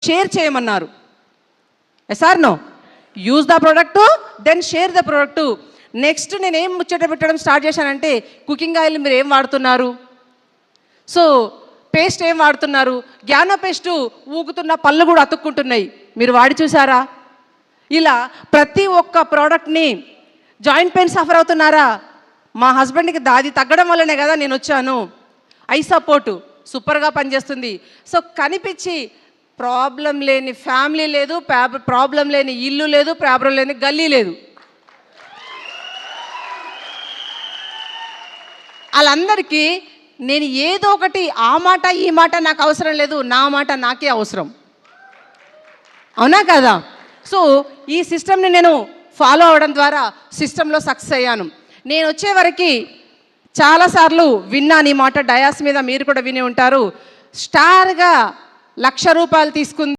Share చేయమన్నారు. Yes or no? Use the product, then share the product. Next నేను ఏం ముచ్చట పెట్టడం స్టార్ట్ చేశానంటే, కుకింగ్ ఆయిల్ మీరు ఏం వాడుతున్నారు, సో పేస్ట్ ఏం వాడుతున్నారు, జ్ఞాన పేస్టు ఊగుతున్న పళ్ళు కూడా అతుక్కుంటున్నాయి, మీరు వాడి చూసారా? ఇలా ప్రతి ఒక్క ప్రోడక్ట్ని, జాయింట్ పెయిన్ సఫర్ అవుతున్నారా, మా హస్బెండ్కి దాది తగ్గడం వల్లనే కదా నేను వచ్చాను, ఐ సపోర్టు సూపర్గా పనిచేస్తుంది. సో కనిపించి ప్రాబ్లం లేని ఫ్యామిలీ లేదు, ప్రాబ్లం లేని ఇల్లు లేదు, ప్రాబ్లం లేని గల్లీ లేదు. వాళ్ళందరికీ నేను ఏదో ఒకటి, ఆ మాట ఈ మాట నాకు అవసరం లేదు, నా మాట నాకే అవసరం. అవునా కదా? సో ఈ సిస్టమ్ని నేను ఫాలో అవడం ద్వారా సిస్టంలో సక్సెస్ అయ్యాను. నేను వచ్చే వరకు చాలాసార్లు విన్నాను ఈ మాట, డయాస్ మీద మీరు కూడా విని ఉంటారు. స్టార్గా 1,00,000 రూపాయలు తీసుకుంది